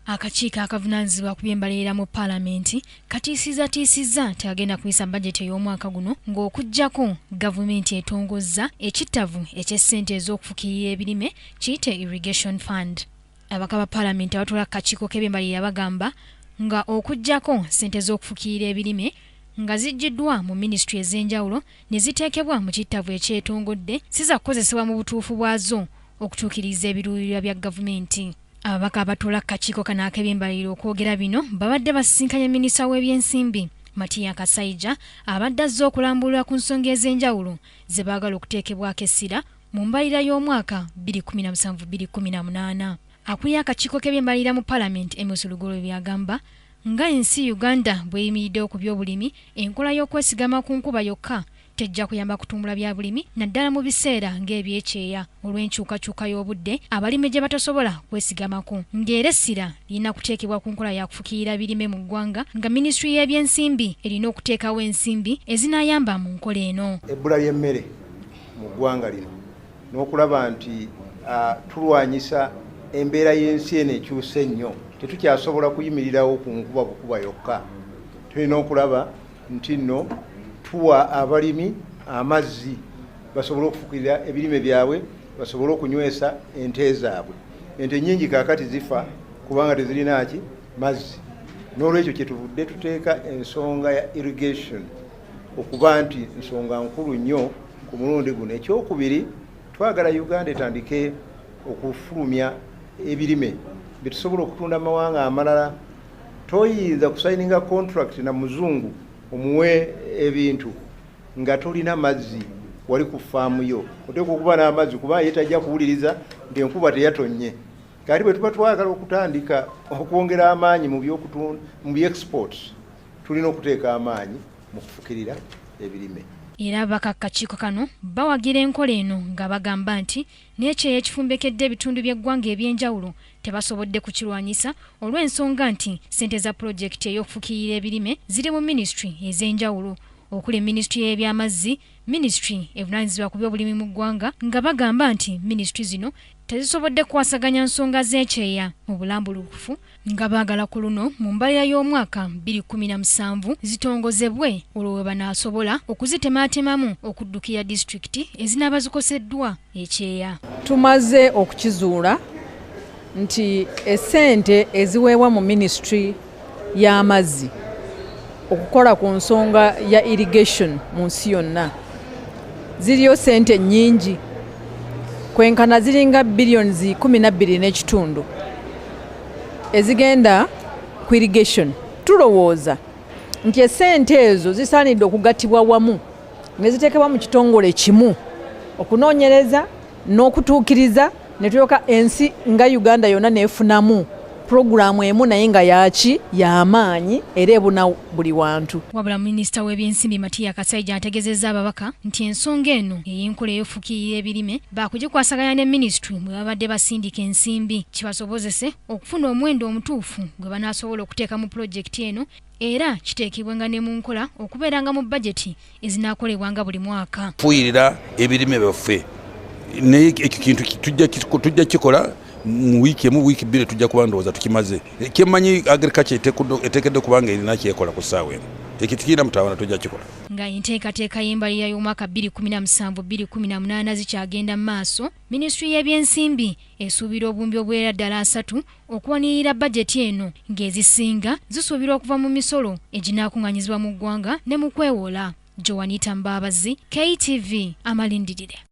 Akakiiko akavunaanyizibwa ku by'embalirira mu Paalamenti katiisizza tegagenda kuyisa bajeti ey'omwaka guno ng'okuggyako gavumenti etongozza ekittavu eky'essente ez'okufukirira ebirime kiyite Irrigation Fund. Abaka ba Paalamenti abatwala akakiiko k'ebyembalirira bagamba nga okuggyako ssente z'okufukirira ebirime nga zijjiddwa mu minisitule ez'enjawulo ne ziteekebwa mu kittavu ekyetongodde si za kukozesebwa mu butuufu bwazo okutuukiriza ebiruubirirwa bya gavumenti. Ababaka abatwala akakiiko kano ak'ebyembalirira okwogera bino babadde basisinkanye minisita w'ebyensimbi Matiya Kasaija abadde azze okulambulira ku nsonga ez'enjawulo ze baagala okuteekebwako essira mu mbalirira y'omwaka 2017-2018. Akulira akakiiko k'ebyembalirira mu Paalamenti Amos Lugolo byagamba nga ensi Uganda bw'eyimiriddewo ku by'obulimi enkola y'okwesigama ku nkuba yokka tejja kuyamba kutumbula bya bulimi naddala mu biseera ng'ebyekyeya olw'enkyukakyuka y'obudde abalimi gye batasobola kwesigamako ng'era essira lirina kuteekebwa ku nkola ya kufukirira birime mu ggwanga nga minisitule y'ebyensimbi erina okuteekawo ensimbi ezinaayamba mu nkola eno. Ebbula ly'emmere mu ggwanga lino n'okulaba nti tulwanyisa embeera y'ensi eno ekyuse ennyo tetukyasobola kuyimirirawo ku nkuba bukuba yokka. Tulina okulaba nti nno tuwa abalimi amazzi basobole okufukirira ebirime byabwe basobole okunywesa ente zaabwe. Ente nnyingi kaakati zifa kubanga tezirina ki mazzi. N'olwekyo kyetuvudde tuteeka ensonga ya irrigation okuba nti nsonga nkulu nnyo ku mulundi guno. Ekyokubiri twagala Uganda etandike okufulumya ebirime bitusobola okutunda amawanga amalala. Toyinza kusayininga contract na muzungu omuwe ebintu nga tolina mazzi wali ku faamu yo. Oteekwa okuba n'amazzi kuba ye tajja kuwuliriza nti enkuba teyatonnye. Kati bwe tuba twagala okutandika okwongera amaanyi mu exports tulina okuteeka amaanyi mu kufukirira ebirime. Era abaka akakiiko kano bawagira enkola eno nga bagamba nti n'ekyeya ekifumbekedde ebitundu by'eggwanga ebyenjawulo tebasobodde kukirwanyisa olw'ensonga nti ssente za pulojekiti ey'okufukirira ebirime ziri mu minisitule ez'enjawulo okuli minisitule y'ebyamazzi, minisitule evunaanyizibwa ku by'obulimi mu ggwanga nga bagamba nti minisitule zino tezisobodde kwasaganya nsonga z'ekyeya mu bulambulukufu nga baagala ku luno mu mbalirira y'omwaka 2017 zitongozebwe olwo we banaasobola okuzitemaatemamu okuddukira disitulikiti ezinaaba zikoseddwa ekyeya. Tumaze okukizuula nti essente eziweebwa mu minisitule y'amazzi okukola ku nsonga ya irrigation mu nsi yonna ziriyo ssente nnyingi kwenkana ziringa billions 12.5 ezigenda ku irrigation. Tulowooza nti essente ezo zisaanidde okugattibwa wamu ne ziteekebwa mu kitongole kimu okunoonyereza n'okutuukiriza ne tulyoka ensi nga Uganda yonna neefunamu programu emu naye nga yaki y'amaanyi era ebuna buli wantu. Wabula minisita w'ebyensimbi Matiya Kasaija ategeezezza ababaka nti ensonga eno ey'enkola ey'okufukirira ebirime baakugikwasaganya ne minisitule bwe babadde basindika ensimbi kibasobozese okufuna omuwendo omutuufu gwe banaasobola okuteeka mu pulojekiti eno era kiteekebwenga ne mu nkola okubeeranga mu bajeti ezinaakolebwanga buli mwaka. Kufuyirira ebirime byaffe naye ekyo kintu tujja kikola mu wiiki bbiri tujja kuba ndowooza tukimaze. Kyemmanyi agriculture eteekedde kubanga erina kyekola ku ssaawa eno ekitikirira mutawana tujja kikola. Nga enteekateeka y'embalirira y'omwaka 2017-2018 zikyagenda mu maaso, minisitule y'ebyensimbi esuubira obumbi obuwera ddala 3 okuwanirira bajeti eno ng'ezisinga zisuubirwa okuva mu misolo eginaakuŋŋaanyizibwa mu ggwanga ne mu kwewola. Joanita Mbabazi, KTV, Amalindirire.